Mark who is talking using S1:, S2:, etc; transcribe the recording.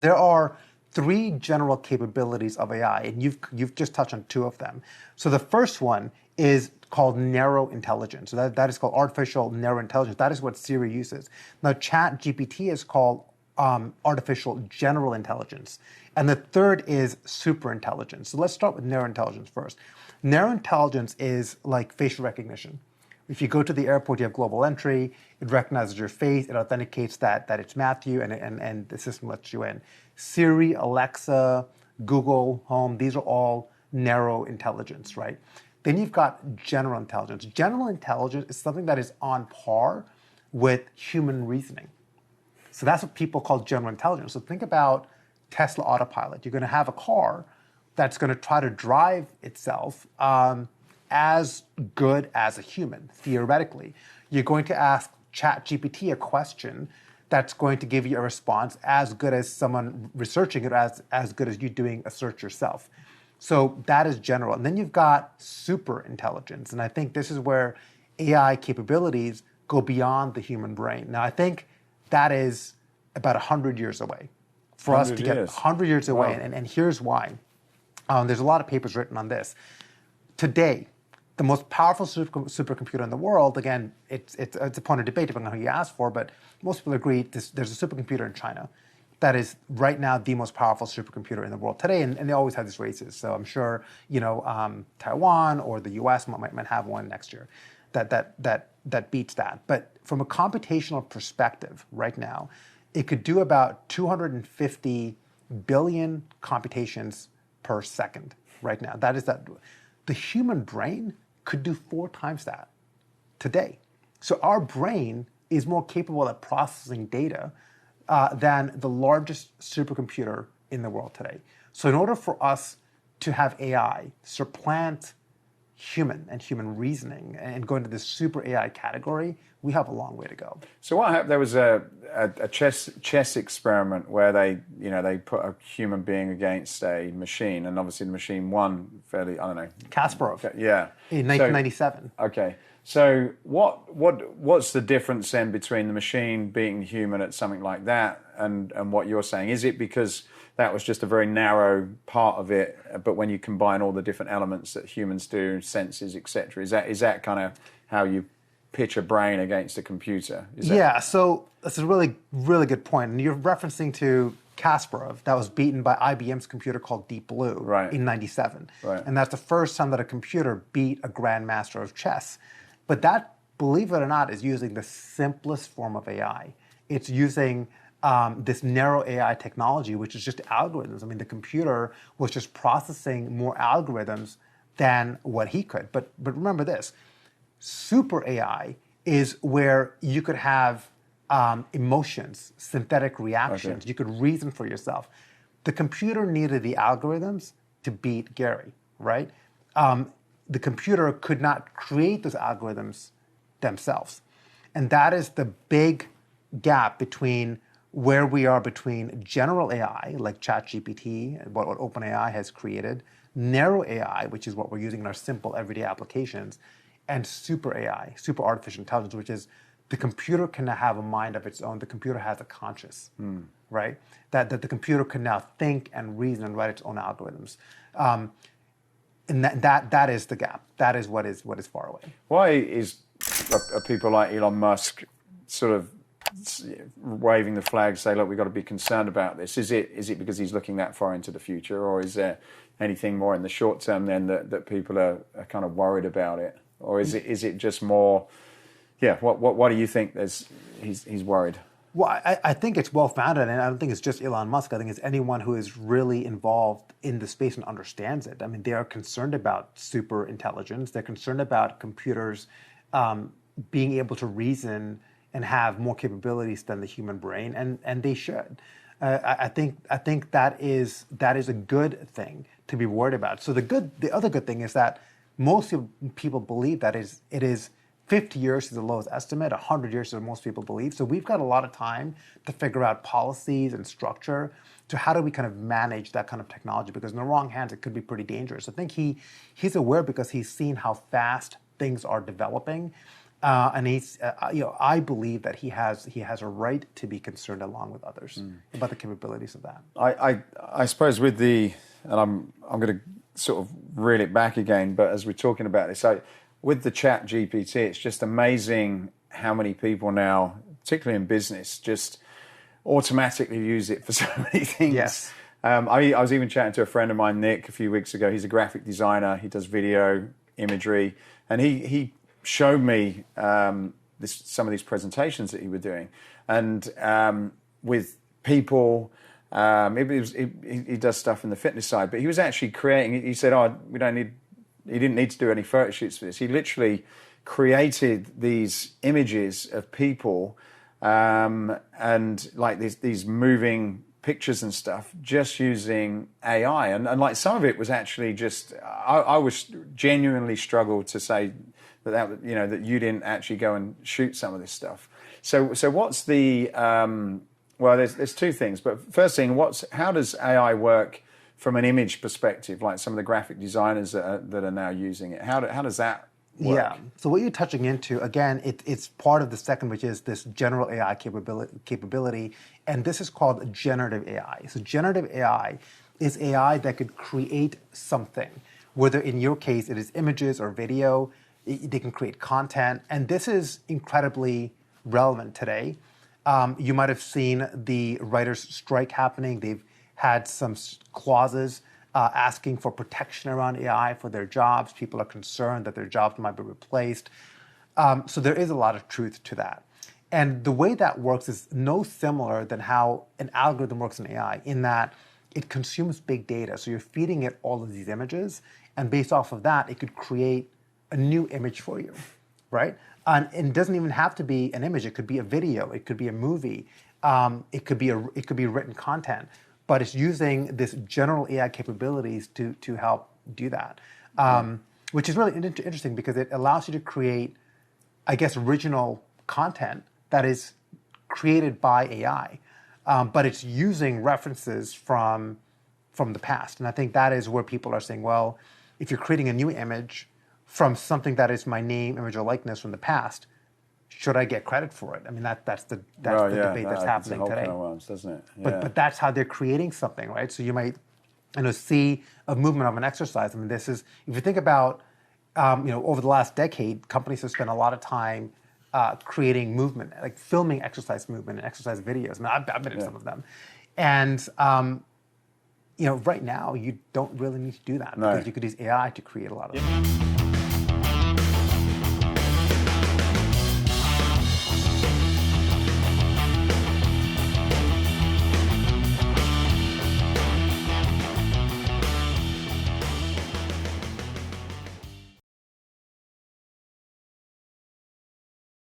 S1: There are three general capabilities of AI, and you've just touched on two of them. So the first one is called narrow intelligence. So that is called artificial narrow intelligence. That is what Siri uses. Now, Chat GPT is called artificial general intelligence. And the third is super intelligence. So let's start with narrow intelligence first. Narrow intelligence is like facial recognition. If you go to the airport, you have global entry, it recognizes your face, it authenticates that it's Matthew, and the system lets you in. Siri, Alexa, Google Home, these are all narrow intelligence, right? Then you've got general intelligence. General intelligence is something that is on par with human reasoning. So that's what people call general intelligence. So think about Tesla Autopilot. You're going to have a car that's going to try to drive itself as good as a human, theoretically. You're going to ask ChatGPT a question that's going to give you a response as good as someone researching it, as good as you doing a search yourself. So that is general. And then you've got super intelligence. And I think this is where AI capabilities go beyond the human brain. Now, I think that is about 100 years away. For us to get 100 years away, wow. and here's why. There's a lot of papers written on this. Today, the most powerful supercomputer in the world, again, it's a point of debate depending on who you ask for, but most people agree there's a supercomputer in China that is right now the most powerful supercomputer in the world today, and they always have these races. So I'm sure Taiwan or the US might have one next year that beats that. But from a computational perspective right now, it could do about 250 billion computations per second right now. That is that. The human brain could do 4 times that today. So our brain is more capable at processing data than the largest supercomputer in the world today. So in order for us to have AI supplant human and human reasoning and go into this super AI category, we have a long way to go.
S2: So what happened? There was a chess experiment where they put a human being against a machine, and obviously the machine won fairly. I don't know.
S1: Kasparov.
S2: Yeah.
S1: In 1997.
S2: Okay. So what's the difference then between the machine beating the human at something like that and what you're saying? Is it because that was just a very narrow part of it, but when you combine all the different elements that humans do, senses, etc., is that kind of how you pitch a brain against a computer?
S1: Yeah, so that's a really, really good point. And you're referencing to Kasparov, that was beaten by IBM's computer called Deep Blue in 97.
S2: Right.
S1: And that's the first time that a computer beat a grandmaster of chess. But that, believe it or not, is using the simplest form of AI. It's using this narrow AI technology, which is just algorithms. I mean, the computer was just processing more algorithms than what he could. But remember this, super AI is where you could have emotions, synthetic reactions. Okay. You could reason for yourself. The computer needed the algorithms to beat Gary, right? The computer could not create those algorithms themselves. And that is the big gap between where we are between general AI, like ChatGPT, what OpenAI has created, narrow AI, which is what we're using in our simple everyday applications, and super AI, super artificial intelligence, which is the computer can now have a mind of its own. The computer has a conscious, right? That the computer can now think and reason and write its own algorithms. And that is the gap. That is what is far away.
S2: Why are people like Elon Musk sort of waving the flag, say, look, we've got to be concerned about this? Is it because he's looking that far into the future, or is there anything more in the short term then that people are kind of worried about it? Or is it just more, what do you think he's worried?
S1: Well, I think it's well-founded, and I don't think it's just Elon Musk. I think it's anyone who is really involved in the space and understands it. I mean, they are concerned about super intelligence. They're concerned about computers being able to reason and have more capabilities than the human brain, and they should. I think that is a good thing to be worried about. So the other good thing is that most people believe that it is 50 years is the lowest estimate, 100 years is what most people believe. So we've got a lot of time to figure out policies and structure to how do we kind of manage that kind of technology, because in the wrong hands, it could be pretty dangerous. I think he's aware because he's seen how fast things are developing. And he's, I believe that he has a right to be concerned along with others about the capabilities of that.
S2: I suppose with the, and I'm going to sort of reel it back again, but as we're talking about this, with the Chat GPT, it's just amazing how many people now, particularly in business, just automatically use it for so many things.
S1: Yes.
S2: I was even chatting to a friend of mine, Nick, a few weeks ago. He's a graphic designer. He does video, imagery, and he showed me some of these presentations that he was doing, and with people. He does stuff in the fitness side, but he was actually creating. He said, "Oh, we don't need." He didn't need to do any photo shoots for this. He literally created these images of people and like these moving pictures and stuff just using AI. And like some of it was actually just, I was genuinely struggled to say that you didn't actually go and shoot some of this stuff. So what's the, well, there's two things, but first thing, how does AI work from an image perspective, like some of the graphic designers that are now using it? How does that work?
S1: Yeah. So what you're touching into, again, it's part of the second, which is this general AI capability, and this is called generative AI. So generative AI is AI that could create something, whether in your case it is images or video. They can create content, and this is incredibly relevant today. You might have seen the writers' strike happening. They've had some clauses asking for protection around AI for their jobs. People are concerned that their jobs might be replaced. So there is a lot of truth to that. And the way that works is no similar than how an algorithm works in AI, in that it consumes big data. So you're feeding it all of these images, and based off of that, it could create a new image for you, right? And it doesn't even have to be an image. It could be a video. It could be a movie. It could be written content. But it's using this general AI capabilities to help do that, which is really interesting because it allows you to create, I guess, original content that is created by AI, but it's using references from the past. And I think that is where people are saying, well, if you're creating a new image from something that is my name, image, or likeness from the past, should I get credit for it? I mean, that's the debate that's happening today.
S2: Kind of worms, doesn't it? Yeah.
S1: But that's how they're creating something, right? So you might, see a movement of an exercise. I mean, this is, if you think about, over the last decade, companies have spent a lot of time creating movement, like filming exercise movement and exercise videos. I mean, I've been in some of them, and right now you don't really need to do that because you could use AI to create a lot of them.